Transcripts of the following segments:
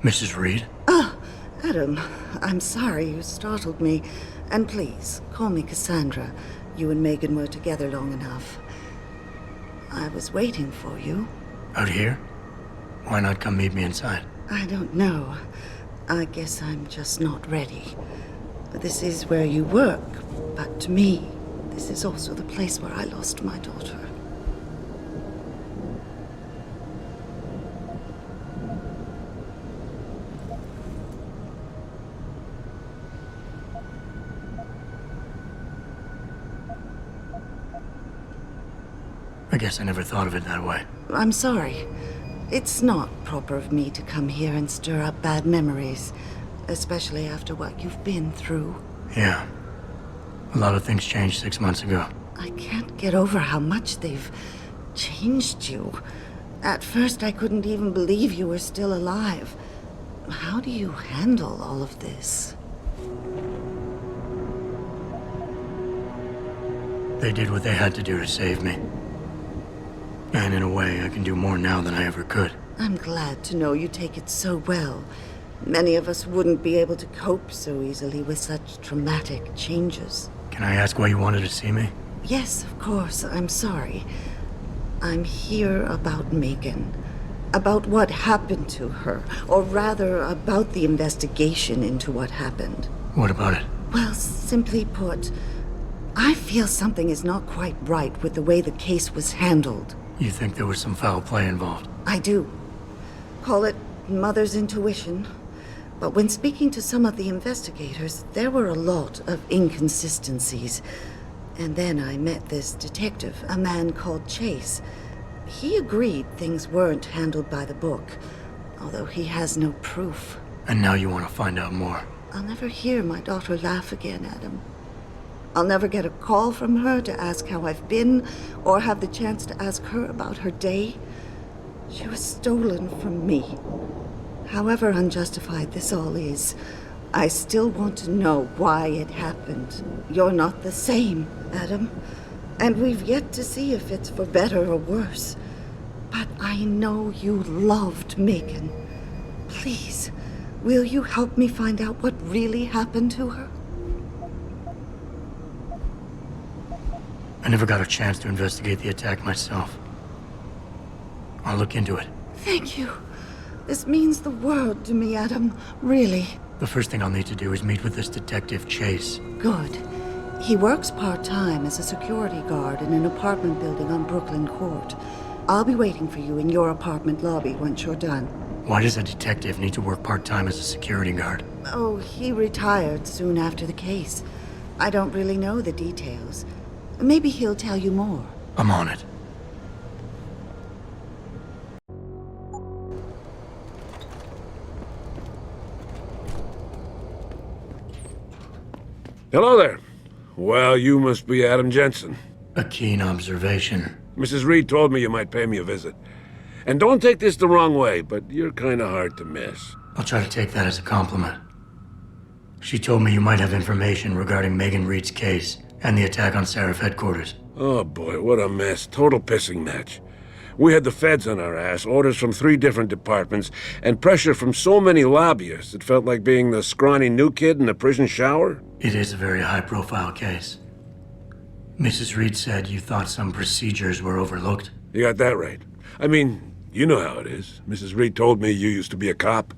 Mrs. Reed? Oh, Adam, I'm sorry you startled me. And please, call me Cassandra. You and Megan were together long enough. I was waiting for you. Out here? Why not come meet me inside? I don't know. I guess I'm just not ready. This is where you work, but to me, this is also the place where I lost my daughter. I guess I never thought of it that way. I'm sorry. It's not proper of me to come here and stir up bad memories, especially after what you've been through. Yeah. A lot of things changed 6 months ago. I can't get over how much they've changed you. At first, I couldn't even believe you were still alive. How do you handle all of this? They did what they had to do to save me. And in a way, I can do more now than I ever could. I'm glad to know you take it so well. Many of us wouldn't be able to cope so easily with such traumatic changes. Can I ask why you wanted to see me? Yes, of course. I'm sorry. I'm here about Megan. About what happened to her. Or rather, about the investigation into what happened. What about it? Well, simply put, I feel something is not quite right with the way the case was handled. You think there was some foul play involved? I do. Call it mother's intuition. But when speaking to some of the investigators, there were a lot of inconsistencies. And then I met this detective, a man called Chase. He agreed things weren't handled by the book, although he has no proof. And now you want to find out more? I'll never hear my daughter laugh again, Adam. I'll never get a call from her to ask how I've been, or have the chance to ask her about her day. She was stolen from me. However unjustified this all is, I still want to know why it happened. You're not the same, Adam. And we've yet to see if it's for better or worse. But I know you loved Megan. Please, will you help me find out what really happened to her? I never got a chance to investigate the attack myself. I'll look into it. Thank you. This means the world to me, Adam. Really. The first thing I'll need to do is meet with this detective, Chase. Good. He works part-time as a security guard in an apartment building on Brooklyn Court. I'll be waiting for you in your apartment lobby once you're done. Why does a detective need to work part-time as a security guard? Oh, he retired soon after the case. I don't really know the details. Maybe he'll tell you more. I'm on it. Hello there. Well, you must be Adam Jensen. A keen observation. Mrs. Reed told me you might pay me a visit. And don't take this the wrong way, but you're kind of hard to miss. I'll try to take that as a compliment. She told me you might have information regarding Megan Reed's case and the attack on Sarif headquarters. Oh boy, what a mess. Total pissing match. We had the feds on our ass, orders from 3 different departments, and pressure from so many lobbyists it felt like being the scrawny new kid in the prison shower. It is a very high-profile case. Mrs. Reed said you thought some procedures were overlooked. You got that right. I mean, you know how it is. Mrs. Reed told me you used to be a cop.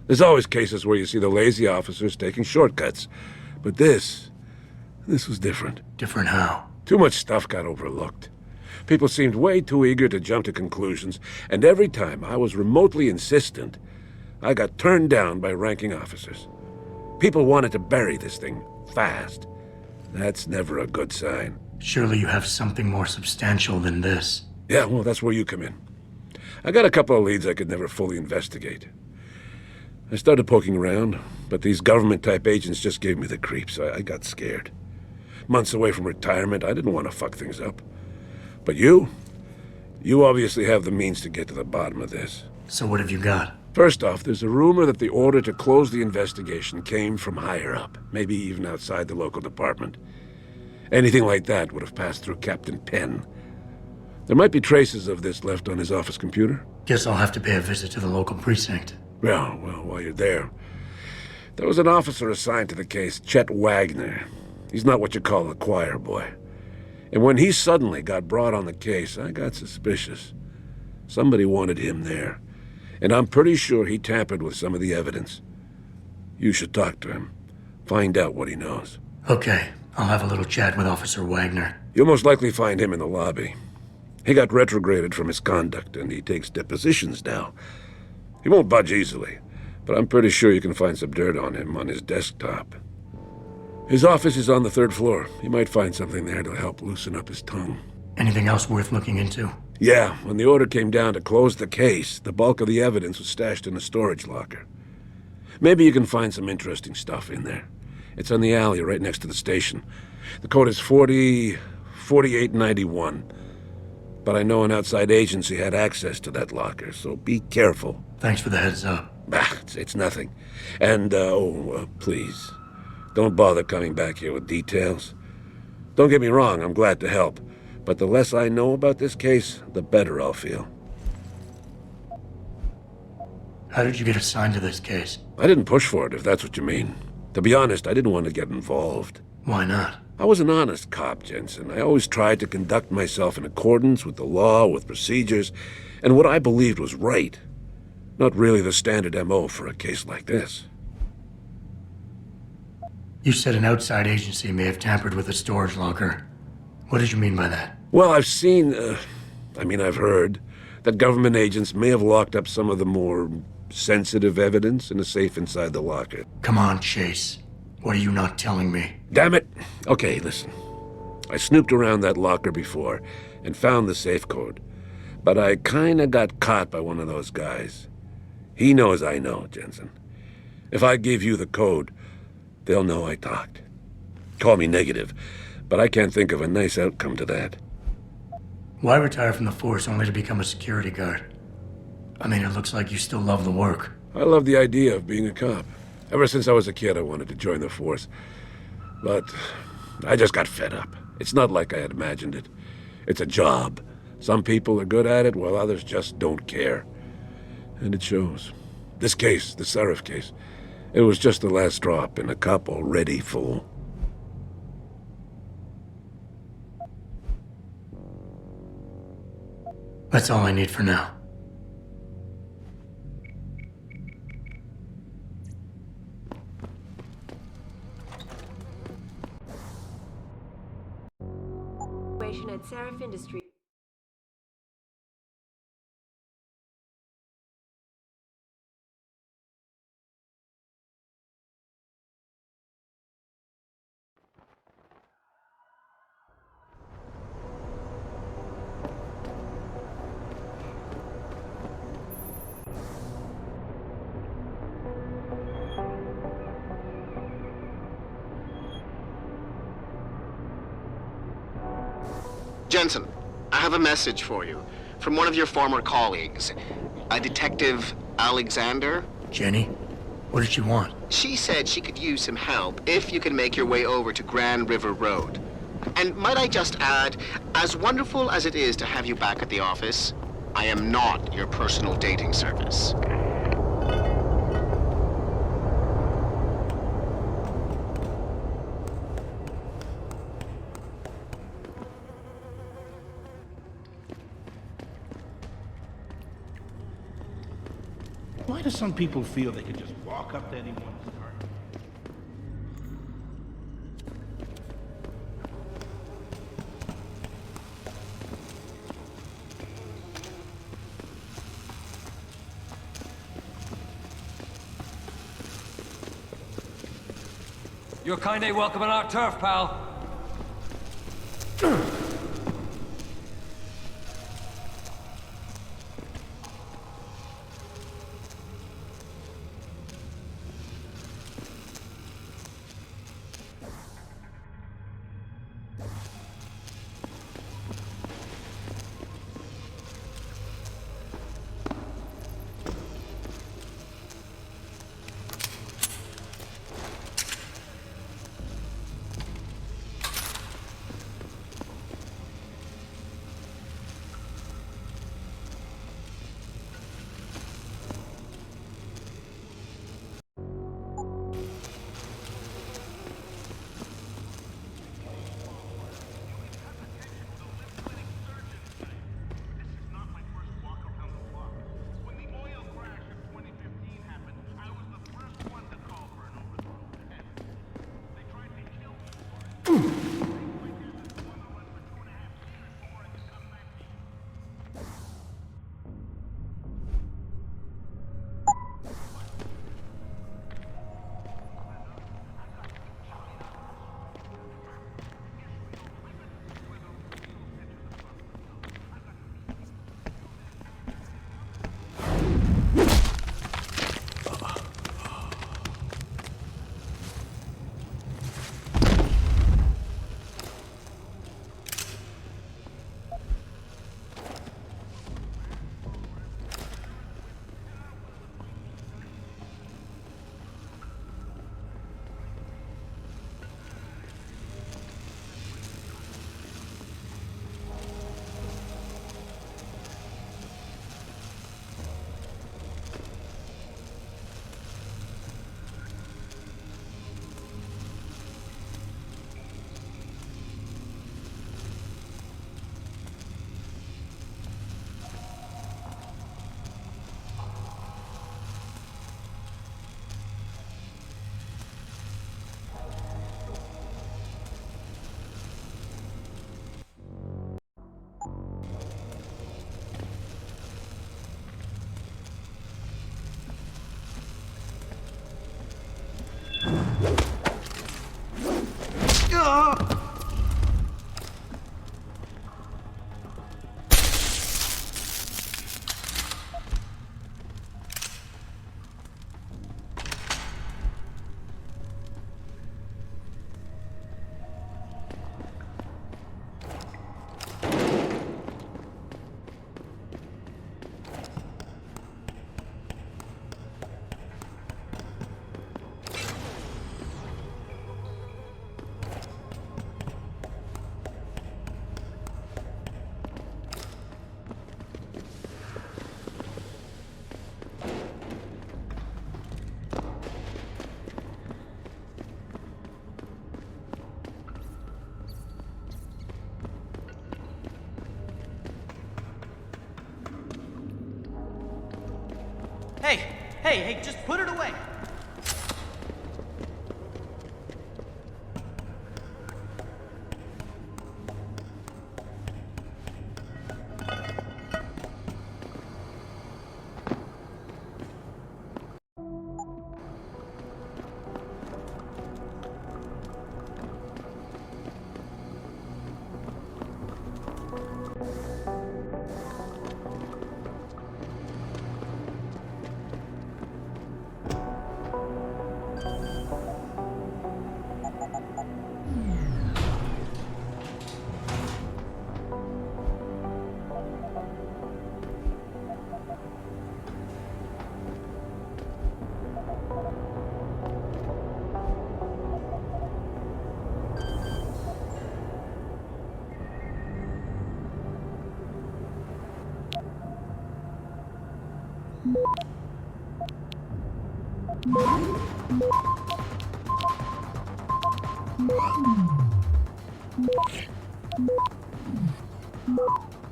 There's always cases where you see the lazy officers taking shortcuts. But this was different. Different how? Too much stuff got overlooked. People seemed way too eager to jump to conclusions, and every time I was remotely insistent, I got turned down by ranking officers. People wanted to bury this thing fast. That's never a good sign. Surely you have something more substantial than this. Yeah, well, that's where you come in. I got a couple of leads I could never fully investigate. I started poking around, but these government-type agents just gave me the creeps. I got scared. Months away from retirement, I didn't want to fuck things up. But you obviously have the means to get to the bottom of this. So what have you got? First off, there's a rumor that the order to close the investigation came from higher up, maybe even outside the local department. Anything like that would have passed through Captain Penn. There might be traces of this left on his office computer. Guess I'll have to pay a visit to the local precinct. Well, while you're there, there was an officer assigned to the case, Chet Wagner. He's not what you call a choir boy. And when he suddenly got brought on the case, I got suspicious. Somebody wanted him there. And I'm pretty sure he tampered with some of the evidence. You should talk to him. Find out what he knows. Okay, I'll have a little chat with Officer Wagner. You'll most likely find him in the lobby. He got retrograded from his conduct, and he takes depositions now. He won't budge easily, but I'm pretty sure you can find some dirt on him on his desktop. His office is on the 3rd floor. You might find something there to help loosen up his tongue. Anything else worth looking into? Yeah, when the order came down to close the case, the bulk of the evidence was stashed in a storage locker. Maybe you can find some interesting stuff in there. It's on the alley right next to the station. The code is 4891. But I know an outside agency had access to that locker, so be careful. Thanks for the heads up. It's nothing. And, please, don't bother coming back here with details. Don't get me wrong, I'm glad to help. But the less I know about this case, the better I'll feel. How did you get assigned to this case? I didn't push for it, if that's what you mean. To be honest, I didn't want to get involved. Why not? I was an honest cop, Jensen. I always tried to conduct myself in accordance with the law, with procedures, and what I believed was right. Not really the standard MO for a case like this. You said an outside agency may have tampered with a storage locker. What did you mean by that? Well, I've heard that government agents may have locked up some of the more sensitive evidence in a safe inside the locker. Come on, Chase. What are you not telling me? Damn it! Okay, listen. I snooped around that locker before and found the safe code. But I kinda got caught by one of those guys. He knows I know, Jensen. If I give you the code, they'll know I talked. Call me negative, but I can't think of a nice outcome to that. Why retire from the force only to become a security guard? I mean, it looks like you still love the work. I love the idea of being a cop. Ever since I was a kid, I wanted to join the force. But I just got fed up. It's not like I had imagined it. It's a job. Some people are good at it, while others just don't care. And it shows. This case, the Sarif case, it was just the last drop in a cup already full. That's all I need for now. At Sarif Industries. Jensen, I have a message for you from one of your former colleagues, a Detective Alexander. Jenny? What did she want? She said she could use some help if you can make your way over to Grand River Road. And might I just add, as wonderful as it is to have you back at the office, I am not your personal dating service. Why do some people feel they can just walk up to anyone and start? You're kind ain't welcome on our turf, pal. Hey, just put it away.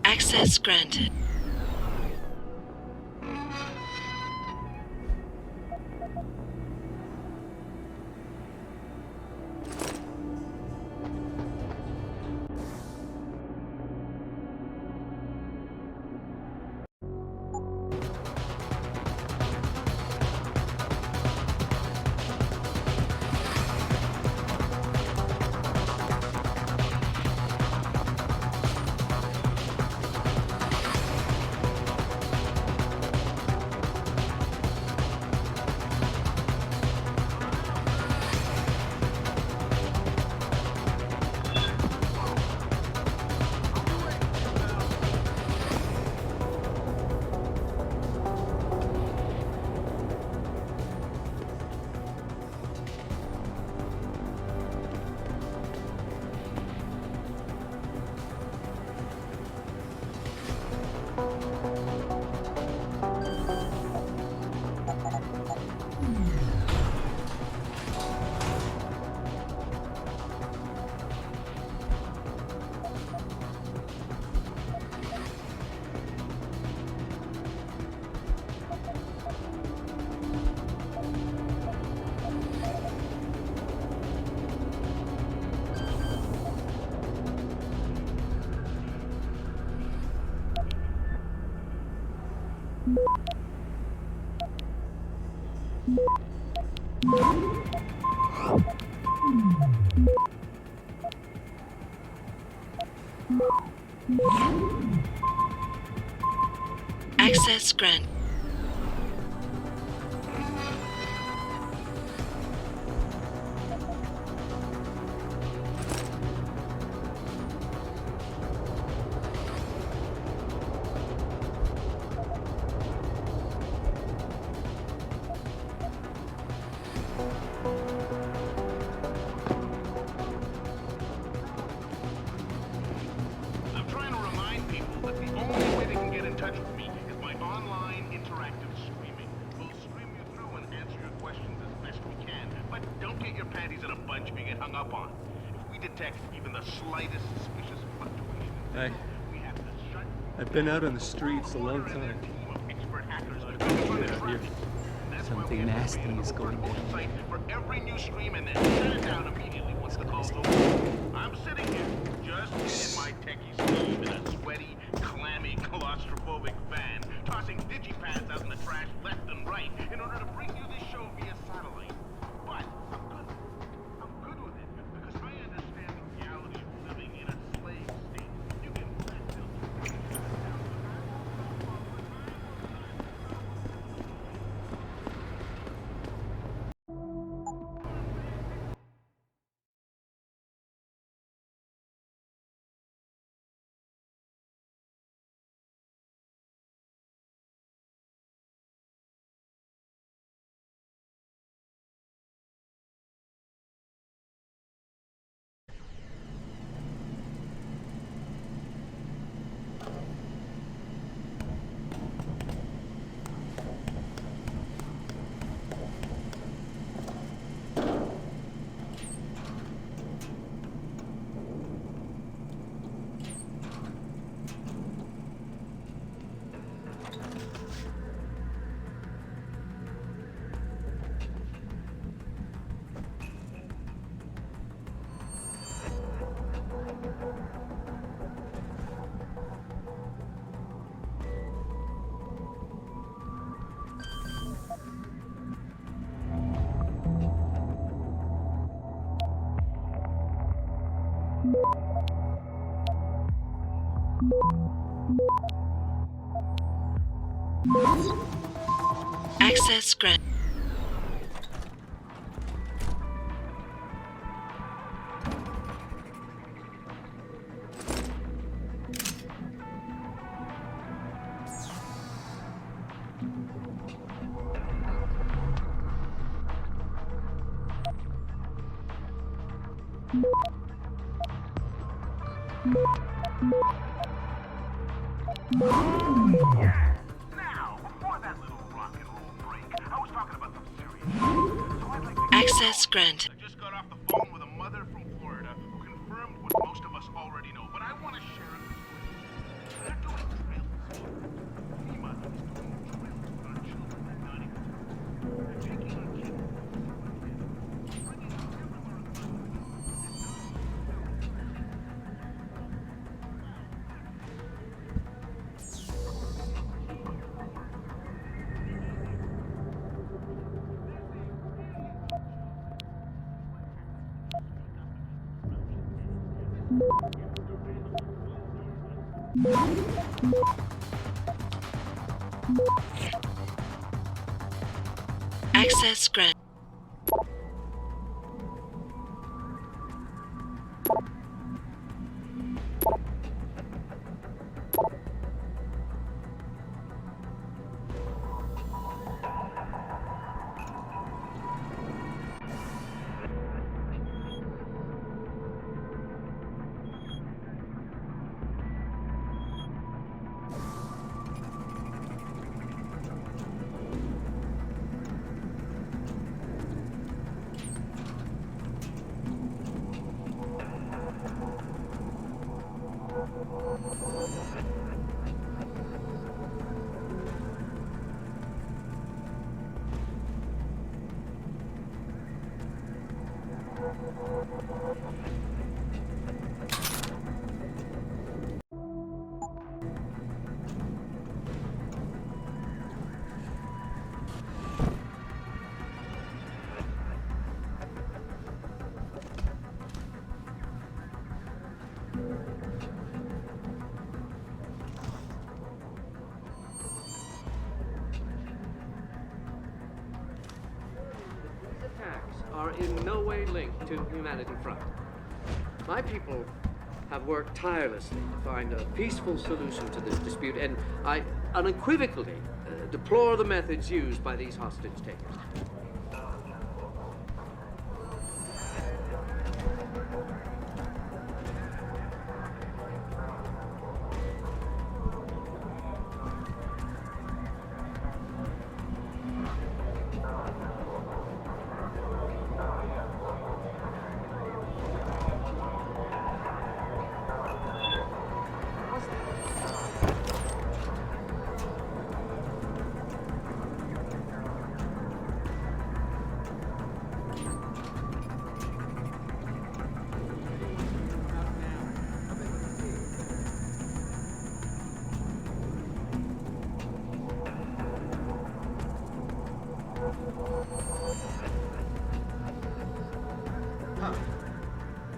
Access granted. Access granted. I'm trying to remind people that the only way they can get in touch with me is my online interactive streaming. We'll stream you through and answer your questions as best we can, but don't get your panties in a bunch if you get hung up on. If we detect even the slightest suspicious fluctuation, we have to shut. I've been out on the streets a long time. Expert hackers are Here, something nasty is going down. for every new stream and then shut it down immediately once the call's over. I'm sitting here, just in my techie sleeve in a sweaty, clammy, claustrophobic van, tossing digipads out in the trash left and right in order to bring you this show via satellite. But I'm good with it because I understand the reality of living in a slave state. You can Access granted. Now, before that little rock and roll break, I was talking about something serious. So I'd like to... Access granted. I just got off the phone with a mother from Florida who confirmed what most of us already know, but I want to share it with you. They're doing drills. FEMA is doing drills with our children and not even... They're taking our kids. Bringing everywhere across the Access granted. Are in no way linked to Humanity Front. My people have worked tirelessly to find a peaceful solution to this dispute, and I unequivocally deplore the methods used by these hostage takers.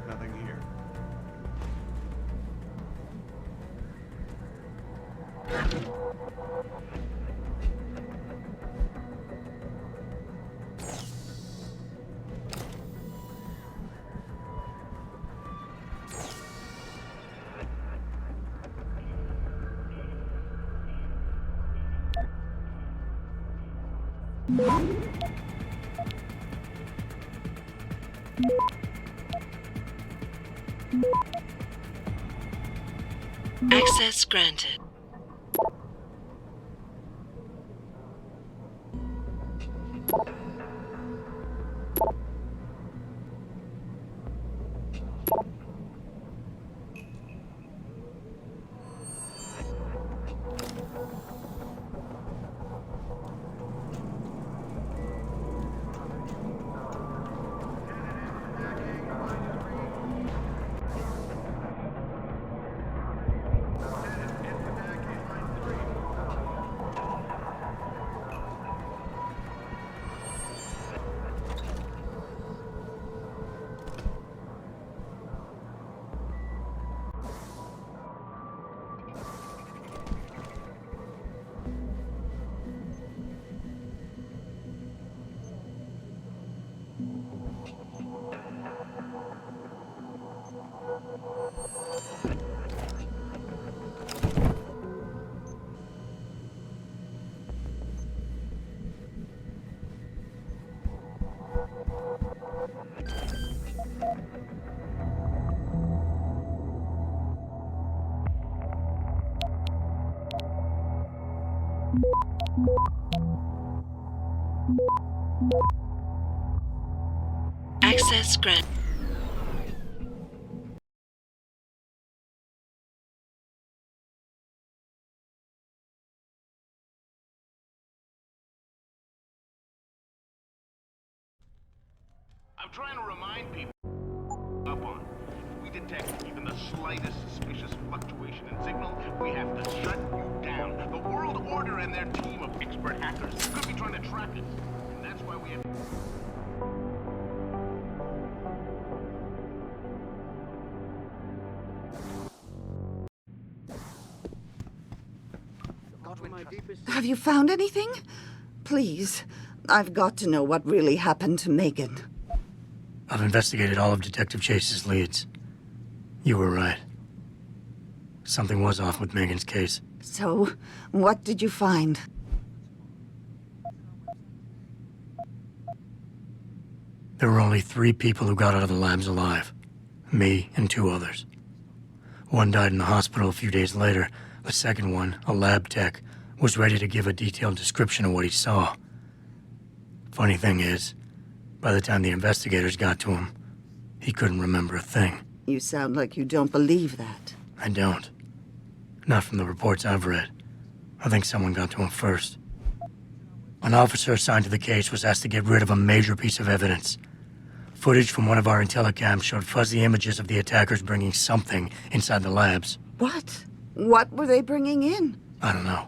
Nothing here. Access granted. Access granted. I'm trying to remind people up on. If we detect even the slightest suspicious fluctuation in signal, we have to shut you down. The World Order and their team of expert hackers could be trying to track us. And that's why we have... Have you found anything? Please, I've got to know what really happened to Megan. I've investigated all of Detective Chase's leads. You were right. Something was off with Megan's case. So, what did you find? There were only 3 people who got out of the labs alive. Me and 2 others. One died in the hospital a few days later. The second one, a lab tech, was ready to give a detailed description of what he saw. Funny thing is, by the time the investigators got to him, he couldn't remember a thing. You sound like you don't believe that. I don't. Not from the reports I've read. I think someone got to him first. An officer assigned to the case was asked to get rid of a major piece of evidence. Footage from one of our intellicams showed fuzzy images of the attackers bringing something inside the labs. What? What were they bringing in? I don't know.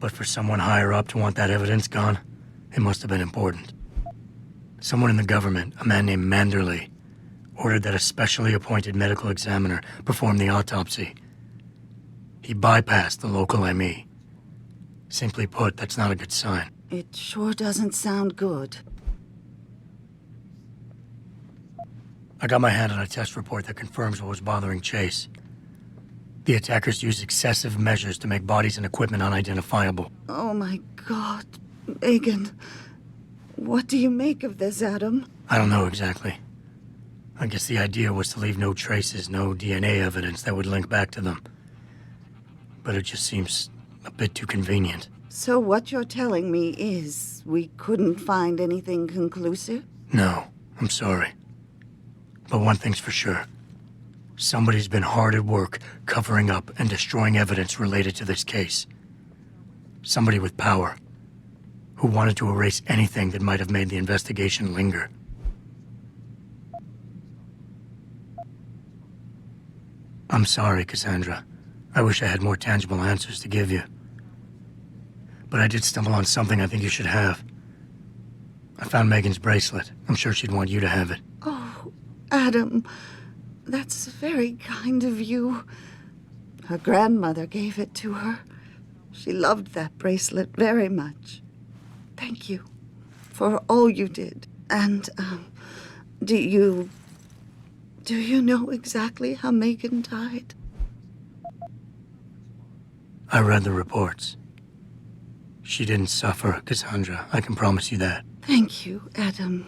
But for someone higher up to want that evidence gone, it must have been important. Someone in the government, a man named Manderley, ordered that a specially appointed medical examiner perform the autopsy. He bypassed the local ME. Simply put, that's not a good sign. It sure doesn't sound good. I got my hand on a test report that confirms what was bothering Chase. The attackers used excessive measures to make bodies and equipment unidentifiable. Oh my God, Megan. What do you make of this, Adam? I don't know exactly. I guess the idea was to leave no traces, no DNA evidence that would link back to them. But it just seems a bit too convenient. So what you're telling me is we couldn't find anything conclusive? No, I'm sorry. But one thing's for sure. Somebody's been hard at work covering up and destroying evidence related to this case. Somebody with power, who wanted to erase anything that might have made the investigation linger. I'm sorry, Cassandra. I wish I had more tangible answers to give you. But I did stumble on something I think you should have. I found Megan's bracelet. I'm sure she'd want you to have it. Oh, Adam, that's very kind of you. Her grandmother gave it to her. She loved that bracelet very much. Thank you for all you did. And, do you know exactly how Megan died? I read the reports. She didn't suffer, Cassandra. I can promise you that. Thank you, Adam.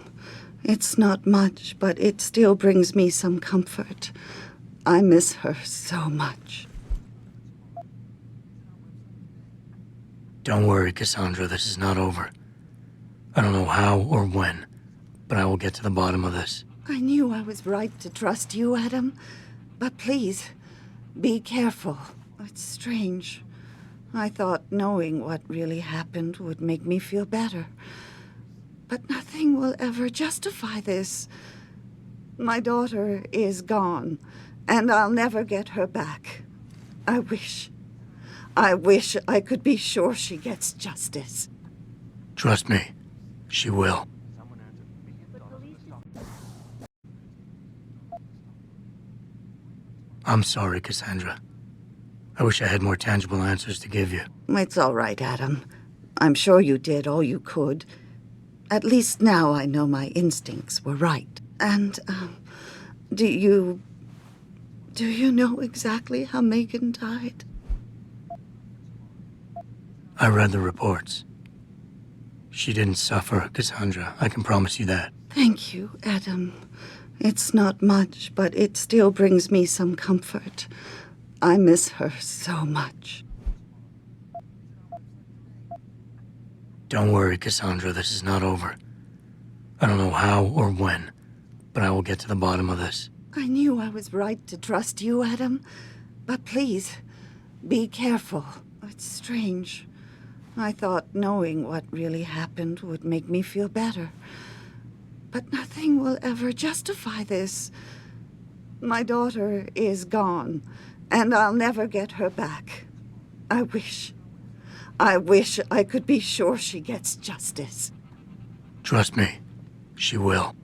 It's not much, but it still brings me some comfort. I miss her so much. Don't worry, Cassandra. This is not over. I don't know how or when, but I will get to the bottom of this. I knew I was right to trust you, Adam. But please, be careful. It's strange. I thought knowing what really happened would make me feel better. But nothing will ever justify this. My daughter is gone, and I'll never get her back. I wish I could be sure she gets justice. Trust me, she will. I'm sorry, Cassandra. I wish I had more tangible answers to give you. It's all right, Adam. I'm sure you did all you could. At least now I know my instincts were right. And, do you know exactly how Megan died? I read the reports. She didn't suffer, Cassandra. I can promise you that. Thank you, Adam. It's not much, but it still brings me some comfort. I miss her so much. Don't worry, Cassandra, this is not over. I don't know how or when, but I will get to the bottom of this. I knew I was right to trust you, Adam. But please, be careful. It's strange. I thought knowing what really happened would make me feel better. But nothing will ever justify this. My daughter is gone, and I'll never get her back. I wish I could be sure she gets justice. Trust me, she will.